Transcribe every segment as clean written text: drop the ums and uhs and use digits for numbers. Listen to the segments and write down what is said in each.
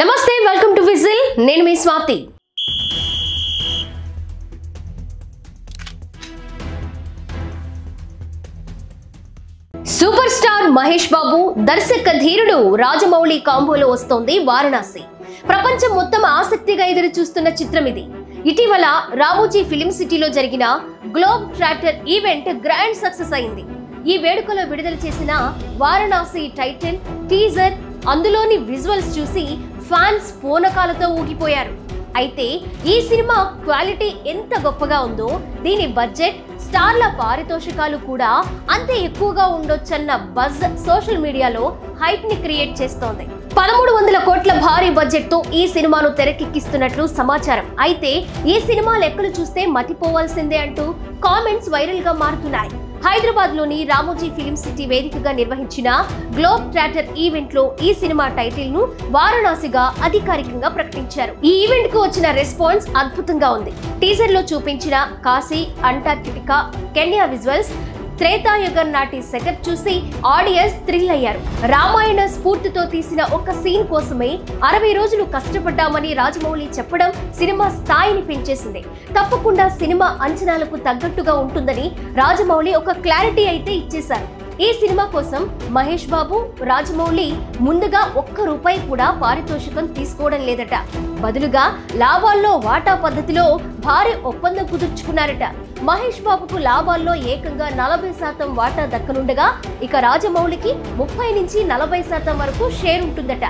నమస్తే, welcome to whistle. నేను మీ Swathi. Super star Mahesh Babu, దర్శక ధీరుడు రాజమౌళి కాంబోలో వస్తోంది వారణాసి. ప్రపంచం మొత్తం ఆసక్తిగా ఎదురు చూస్తున్న చిత్రం ఇది. ఇటీవల రామోజీ ఫిలిం సిటీలో జరిగిన globe tractor event grand success అయింది. ఈ వేడుకలో విడుదల చేసిన వారణాసి టైటిల్ టీజర్, అందులోని విజువల్స్ చూసి ఫ్యాన్స్ పూనకాలతో ఊగిపోయారు. అయితే ఈ సినిమా క్వాలిటీ ఎంత గొప్పగా ఉందో, దీని బడ్జెట్, స్టార్ల పారితోషికాలు కూడా అంతే ఎక్కువగా ఉండొచ్చన్న బజ్ సోషల్ మీడియాలో హైప్ ని క్రియేట్ చేస్తోంది. 1300 కోట్ల భారీ బడ్జెట్ తో ఈ సినిమాను తెరకెక్కిస్తున్నట్లు సమాచారం. అయితే ఈ సినిమా లెక్కలు చూస్తే మతిపోవాల్సిందే అంటూ కామెంట్స్ వైరల్ గా మారుతున్నాయి. హైదరాబాద్ లోని రామోజీ ఫిలిం సిటీ వేదికగా నిర్వహించిన గ్లోబ్ ట్రాక్టర్ ఈవెంట్ లో ఈ సినిమా టైటిల్ ను వారణాసిగా అధికారికంగా ప్రకటించారు. ఈ ఈవెంట్ కు వచ్చిన రెస్పాన్స్ అద్భుతంగా ఉంది. టీజర్ లో చూపించిన Kashi, Antarctica, Kenya visuals, Treta Yuga నాటి సెటప్ చూసి ఆడియన్స్ థ్రిల్ అయ్యారు. రామాయణ స్ఫూర్తితో తీసిన ఒక సీన్ కోసమే 60 రోజులు కష్టపడ్డామని రాజమౌళి చెప్పడం సినిమా స్థాయిని పెంచేసింది. తప్పకుండా సినిమా అంచనాలకు తగ్గట్టుగా ఉంటుందని రాజమౌళి ఒక క్లారిటీ అయితే ఇచ్చేశారు. ఈ సినిమా కోసం మహేష్ బాబు, రాజమౌళి ముందుగా ₹1 కూడా పారితోషికం తీసుకోవడం లేదట. బదులుగా లాభాల్లో వాటా పద్ధతిలో భారీ ఒప్పందం కుదుర్చుకున్నారట. మహేష్ బాబుకు లాభాల్లో ఏకంగా 40% వాటా దక్కనుండగా, ఇక రాజమౌళికి 30 నుంచి 40% వరకు షేర్ ఉంటుందట.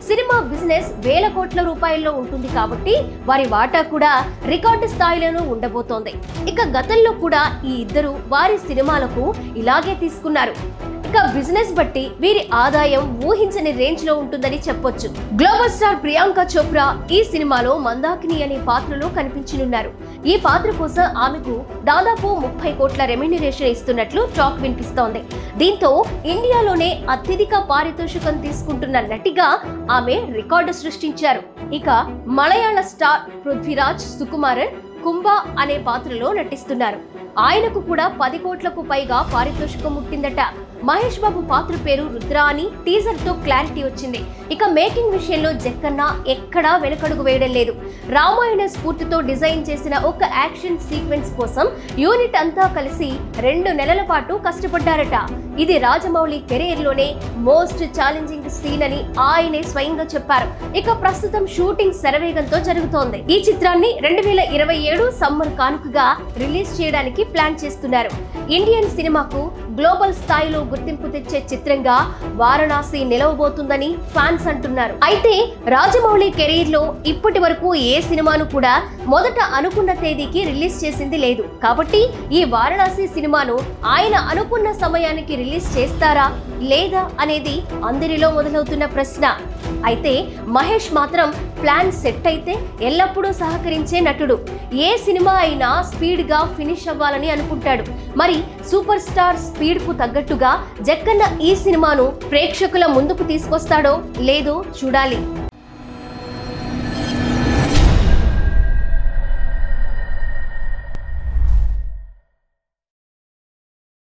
సినిమా బిజినెస్ వేల కోట్ల రూపాయల్లో ఉంటుంది కాబట్టి వారి వాటా కూడా రికార్డు స్థాయిలోనూ ఉండబోతోంది. ఇక గతంలో కూడా ఈ ఇద్దరు వారి సినిమాలకు ఇలాగే తీసుకున్నారు. ఇక బిజినెస్ బట్టి వీరి ఆదాయం ఊహించని రేంజ్ లో ఉంటుందని చెప్పొచ్చు. గ్లోబల్ స్టార్ ప్రియాంక చోప్రా ఈ సినిమాలో మందాకిని అనే పాత్రలో కనిపించనున్నారు. ఈ పాత్ర కోసం ఆమెకు దాదాపు 30 కోట్ల రెమ్యునరేషన్ ఇస్తున్నట్లు టాక్ వినిపిస్తోంది. దీంతో ఇండియాలోనే అత్యధిక పారితోషికం తీసుకుంటున్న నటిగా ఆమె రికార్డు సృష్టించారు. ఇక మలయాళ స్టార్ పృథ్వీరాజ్ సుకుమారన్ కుంభ అనే పాత్రలో నటిస్తున్నారు. ఆయనకు కూడా 10 కోట్లకు పైగా పారితోషికం ముట్టిందట. మహేష్ బాబు పాత్ర పేరు రుద్ర అని టీజర్ తో క్లారిటీ వచ్చింది. ఇక మేకింగ్ విషయంలో జక్కన్న ఎక్కడా వెనకడుగు వేయడం లేదు. రామాయణ స్ఫూర్తితో డిజైన్ చేసిన ఒక యాక్షన్ సీక్వెన్స్ కోసం యూనిట్ అంతా కలిసి 2 నెలల పాటు కష్టపడ్డారట. ఇది రాజమౌళి కెరీర్ లోనే మోస్ట్ ఛాలెంజింగ్ సీన్ అని ఆయనే స్వయంగా చెప్పారు. ఇక ప్రస్తుతం షూటింగ్ శరవేగంతో జరుగుతోంది. ఈ చిత్రాన్ని 2027 సమ్మర్ కానుకగా రిలీజ్ చేయడానికి ప్లాన్ చేస్తున్నారు. ఇండియన్ సినిమాకు గ్లోబల్ స్థాయిలో గుర్తింపు తెచ్చే చిత్రంగా వారణాసి నిలవబోతుందని ఫ్యాన్స్ అంటున్నారు. అయితే రాజమౌళి కెరీర్ లో ఇప్పటి వరకు ఏ సినిమాను కూడా మొదట అనుకున్న తేదీకి రిలీజ్ చేసింది లేదు. కాబట్టి ఈ వారణాసి సినిమాను ఆయన అనుకున్న సమయానికి రిలీజ్ చేస్తారా లేదా అనేది అందరిలో మొదలవుతున్న ప్రశ్న. అయితే మహేష్ మాత్రం ప్లాన్ సెట్ అయితే ఎల్లప్పుడూ సహకరించే నటుడు. ఏ సినిమా అయినా స్పీడ్ గా ఫినిష్ అవ్వాలని అనుకుంటాడు. మరి సూపర్ స్టార్ స్పీడ్ కు తగ్గట్టుగా జక్కన్న ఈ సినిమాను ప్రేక్షకుల ముందుకు తీసుకొస్తాడో లేదో చూడాలి.